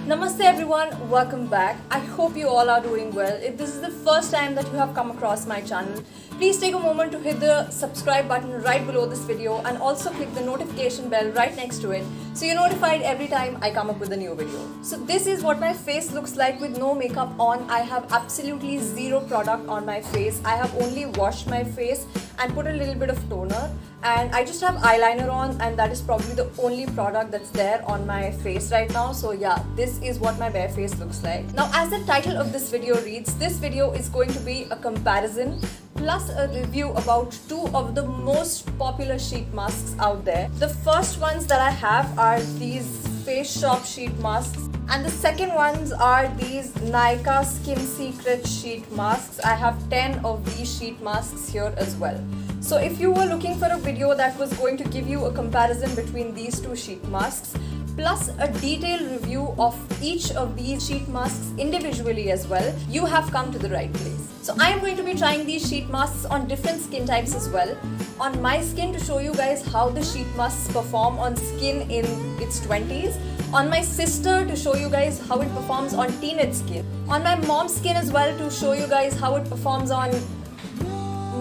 Namaste everyone, welcome back. I hope you all are doing well. If this is the first time that you have come across my channel, please take a moment to hit the subscribe button right below this video and also click the notification bell right next to it so you're notified every time I come up with a new video. So this is what my face looks like with no makeup on. I have absolutely zero product on my face. I have only washed my face and put a little bit of toner, and I just have eyeliner on, and that is probably the only product that's there on my face right now. So yeah, this is what my bare face looks like. Now, as the title of this video reads, this video is going to be a comparison plus a review about two of the most popular sheet masks out there. The first ones that I have are these Face Shop sheet masks, and the second ones are these Nykaa Skin Secret sheet masks. I have 10 of these sheet masks here as well. So if you were looking for a video that was going to give you a comparison between these two sheet masks plus a detailed review of each of these sheet masks individually as well, you have come to the right place. So I am going to be trying these sheet masks on different skin types as well. On my skin to show you guys how the sheet masks perform on skin in its 20s. On my sister to show you guys how it performs on teenage skin. On my mom's skin as well to show you guys how it performs on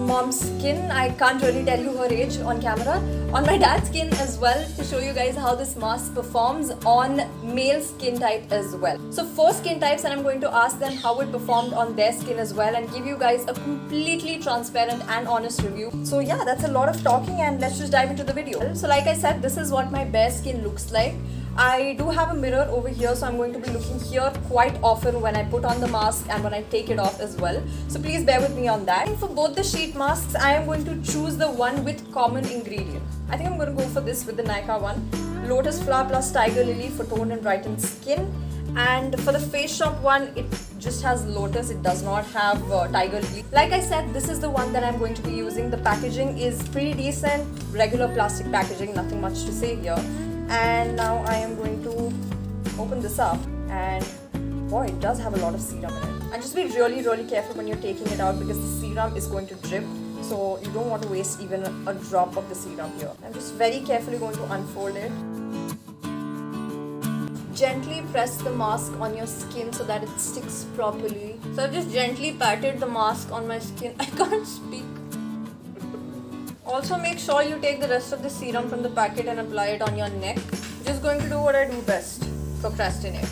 mom's skin. I can't really tell you her age on camera. On my dad's skin as well to show you guys how this mask performs on male skin type as well. So 4 skin types, and I'm going to ask them how it performed on their skin as well and give you guys a completely transparent and honest review. So yeah, that's a lot of talking, and let's just dive into the video. So like I said, this is what my bare skin looks like. I do have a mirror over here, so I'm going to be looking here quite often when I put on the mask and when I take it off as well. So please bear with me on that. And for both the sheet masks, I am going to choose the one with common ingredient. I think I'm going to go for this with the Nykaa one. Lotus Flower plus Tiger Lily for toned and brightened skin. And for the Face Shop one, it just has lotus, it does not have tiger lily. Like I said, this is the one that I'm going to be using. The packaging is pretty decent, regular plastic packaging, nothing much to say here. And now I am going to open this up, and boy, it does have a lot of serum in it. And just be really careful when you're taking it out because the serum is going to drip, so you don't want to waste even a drop of the serum here. I'm just very carefully going to unfold it. Gently press the mask on your skin so that it sticks properly. So I've just gently patted the mask on my skin. I can't speak. Also make sure you take the rest of the serum from the packet and apply it on your neck. Just going to do what I do best, procrastinate.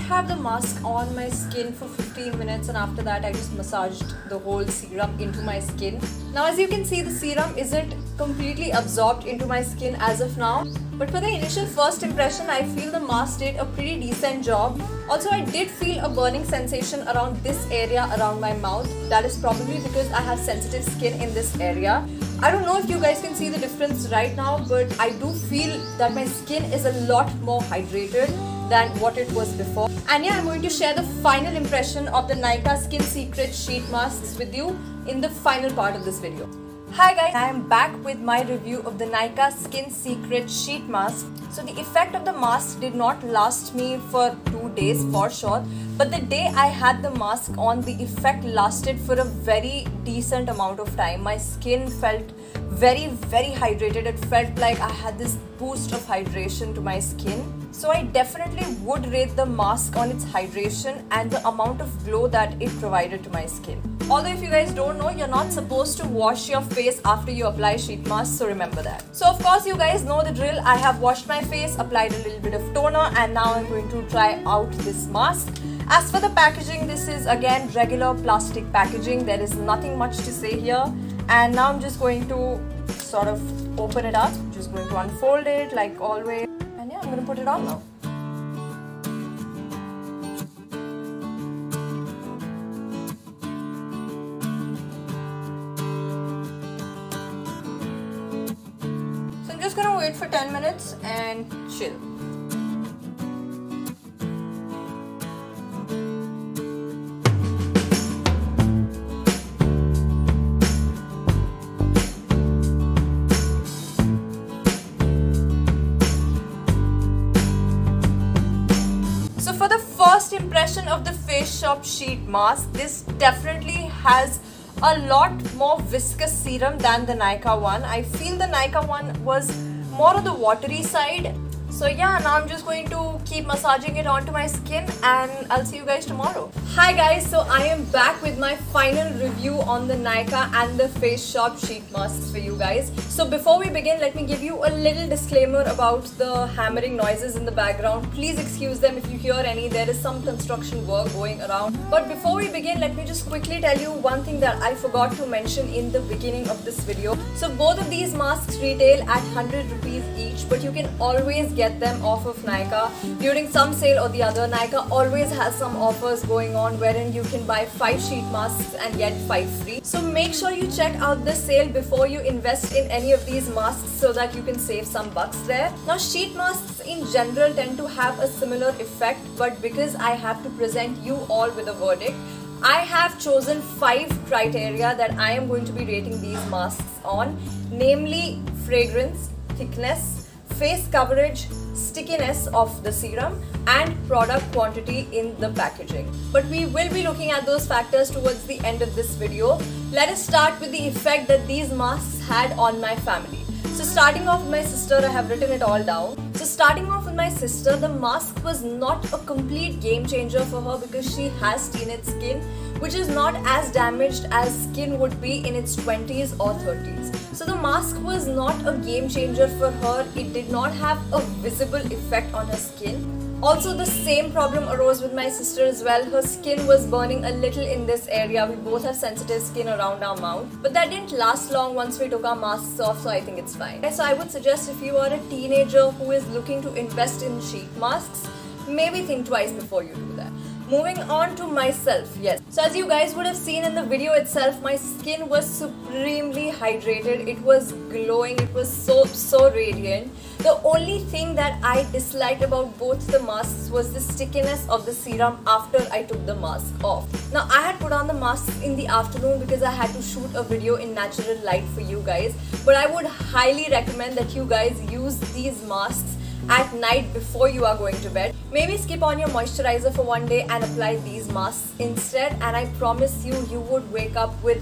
Have the mask on my skin for 15 minutes, and after that I just massaged the whole serum into my skin. Now as you can see, the serum isn't completely absorbed into my skin as of now, but for the initial first impression I feel the mask did a pretty decent job. Also, I did feel a burning sensation around this area around my mouth. That is probably because I have sensitive skin in this area. I don't know if you guys can see the difference right now, but I do feel that my skin is a lot more hydrated than what it was before. And yeah, I'm going to share the final impression of the Nykaa Skin Secret sheet masks with you in the final part of this video. Hi guys, I am back with my review of the Nykaa Skin Secret sheet mask. So the effect of the mask did not last me for 2 days for sure, but the day I had the mask on, the effect lasted for a very decent amount of time. My skin felt very hydrated. It felt like I had this boost of hydration to my skin. So I definitely would rate the mask on its hydration and the amount of glow that it provided to my skin. Although if you guys don't know, you're not supposed to wash your face after you apply sheet mask, so remember that. So of course you guys know the drill. I have washed my face, applied a little bit of toner, and now I'm going to try out this mask. As for the packaging, this is again regular plastic packaging. There is nothing much to say here. And now I'm just going to sort of open it up. Just going to unfold it like always. And yeah, I'm going to put it on now. So I'm just going to wait for 10 minutes and chill. first impression of the Face Shop sheet mask, this definitely has a lot more viscous serum than the Nykaa one. I feel the Nykaa one was more on the watery side. So yeah, now I'm just going to keep massaging it onto my skin and I'll see you guys tomorrow. Hi guys, so I am back with my final review on the Nykaa and the Face Shop sheet masks for you guys. So before we begin, let me give you a little disclaimer about the hammering noises in the background. Please excuse them if you hear any. There is some construction work going around. But before we begin, let me just quickly tell you one thing that I forgot to mention in the beginning of this video. So both of these masks retail at 100 rupees each, but you can always get them off of Nykaa during some sale or the other. Nykaa always has some offers going on wherein you can buy 5 sheet masks and get 5 free. So make sure you check out the sale before you invest in any of these masks so that you can save some bucks there. Now sheet masks in general tend to have a similar effect, but because I have to present you all with a verdict, I have chosen 5 criteria that I am going to be rating these masks on, namely fragrance, thickness, face coverage, stickiness of the serum and product quantity in the packaging. But we will be looking at those factors towards the end of this video. Let us start with the effect that these masks had on my family. So starting off with my sister, I have written it all down. So starting off with my sister, the mask was not a complete game changer for her because she has teenage skin, which is not as damaged as skin would be in its 20s or 30s. So the mask was not a game changer for her. It did not have a visible effect on her skin. Also, the same problem arose with my sister as well. Her skin was burning a little in this area. We both have sensitive skin around our mouth. But that didn't last long once we took our masks off, so I think it's fine. So I would suggest if you are a teenager who is looking to invest in sheet masks, maybe think twice before you do that. Moving on to myself, yes. So as you guys would have seen in the video itself, my skin was supremely hydrated. It was glowing. It was so radiant. The only thing that I disliked about both the masks was the stickiness of the serum after I took the mask off. Now I had put on the mask in the afternoon because I had to shoot a video in natural light for you guys. But I would highly recommend that you guys use these masks at night before you are going to bed. Maybe skip on your moisturizer for one day and apply these masks instead, and I promise you, you would wake up with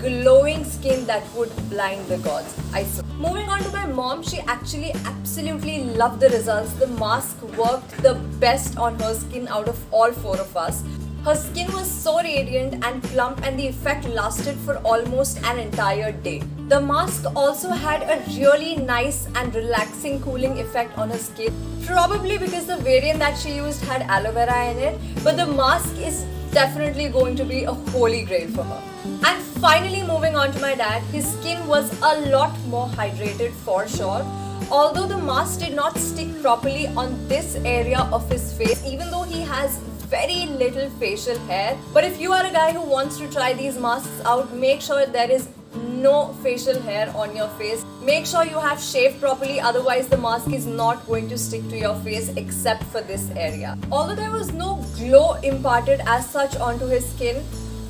glowing skin that would blind the gods. I swear. Moving on to my mom, she actually absolutely loved the results. The mask worked the best on her skin out of all 4 of us. Her skin was so radiant and plump and the effect lasted for almost an entire day. The mask also had a really nice and relaxing cooling effect on her skin. Probably because the variant that she used had aloe vera in it, but the mask is definitely going to be a holy grail for her. And finally moving on to my dad, his skin was a lot more hydrated for sure. Although the mask did not stick properly on this area of his face, even though he has very little facial hair. But if you are a guy who wants to try these masks out, make sure there is no facial hair on your face. Make sure you have shaved properly, otherwise the mask is not going to stick to your face except for this area. Although there was no glow imparted as such onto his skin,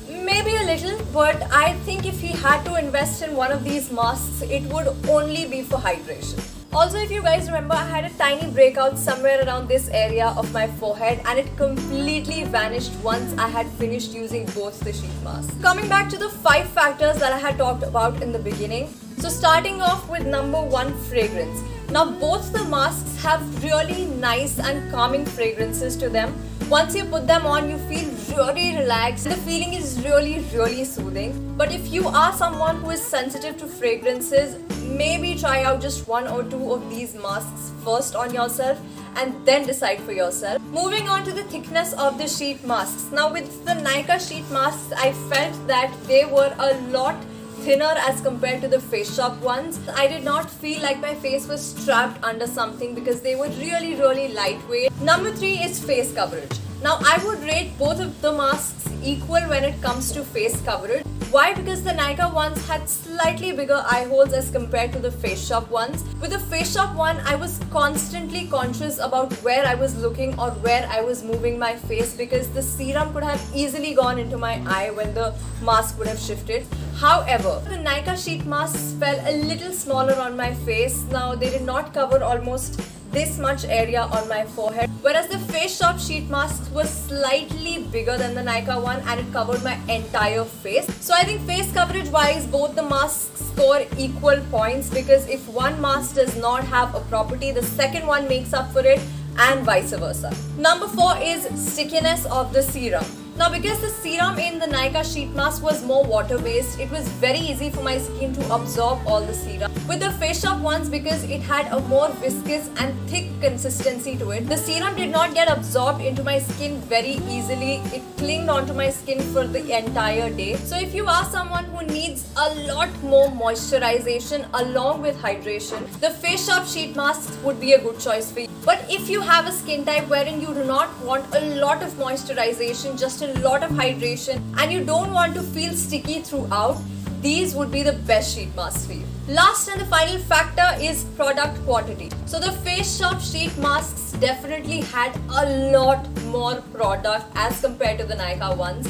maybe a little, but I think if he had to invest in one of these masks, it would only be for hydration. Also, if you guys remember, I had a tiny breakout somewhere around this area of my forehead and it completely vanished once I had finished using both the sheet masks. Coming back to the 5 factors that I had talked about in the beginning. So starting off with number 1, fragrance. Now both the masks have really nice and calming fragrances to them. Once you put them on, you feel really relaxed. The feeling is really soothing. But if you are someone who is sensitive to fragrances, maybe try out just 1 or 2 of these masks first on yourself and then decide for yourself. Moving on to the thickness of the sheet masks. Now with the Nykaa sheet masks, I felt that they were a lot thinner as compared to the Face Shop ones. I did not feel like my face was trapped under something because they were really lightweight. Number 3 is face coverage. Now I would rate both of the masks equal when it comes to face coverage. Why? Because the Nykaa ones had slightly bigger eye holes as compared to the Face Shop ones. With the Face Shop one, I was constantly conscious about where I was looking or where I was moving my face because the serum could have easily gone into my eye when the mask would have shifted. However, the Nykaa sheet masks fell a little smaller on my face. Now they did not cover almost this much area on my forehead, whereas the Face Shop sheet mask was slightly bigger than the Nykaa one and it covered my entire face. So I think face coverage wise, both the masks score equal points, because if one mask does not have a property, the second one makes up for it, and vice versa. Number 4 is stickiness of the serum. Now, because the serum in the Nykaa sheet mask was more water based, it was very easy for my skin to absorb all the serum. With the Face Shop ones, because it had a more viscous and thick consistency to it, the serum did not get absorbed into my skin very easily. It clinged onto my skin for the entire day. So if you are someone who needs a lot more moisturization along with hydration, the Face Shop sheet masks would be a good choice for you. But if you have a skin type wherein you do not want a lot of moisturization, just a lot of hydration, and you don't want to feel sticky throughout, these would be the best sheet masks for you. Last and the final factor is product quantity. So the Face Shop sheet masks definitely had a lot more product as compared to the Nykaa ones.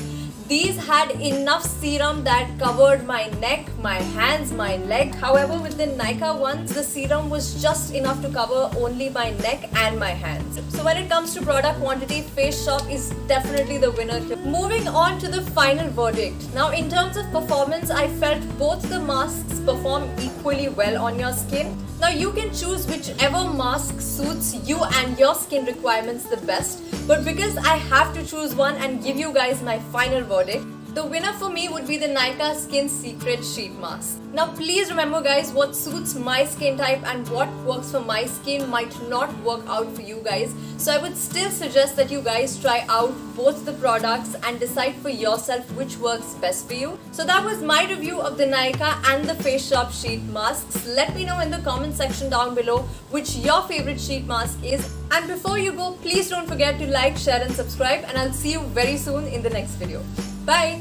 These had enough serum that covered my neck, my hands, my leg. However, with the Nykaa ones, the serum was just enough to cover only my neck and my hands. So when it comes to product quantity, Face Shop is definitely the winner here. Moving on to the final verdict. Now, in terms of performance, I felt both the masks perform equally well on your skin. Now, you can choose whichever mask suits you and your skin requirements the best. But because I have to choose one and give you guys my final verdict, the winner for me would be the Nykaa Skin Secret Sheet Mask. Now please remember guys, what suits my skin type and what works for my skin might not work out for you guys. So I would still suggest that you guys try out both the products and decide for yourself which works best for you. So that was my review of the Nykaa and the Face Shop Sheet Masks. Let me know in the comment section down below which your favorite sheet mask is. And before you go, please don't forget to like, share and subscribe, and I'll see you very soon in the next video. Bye!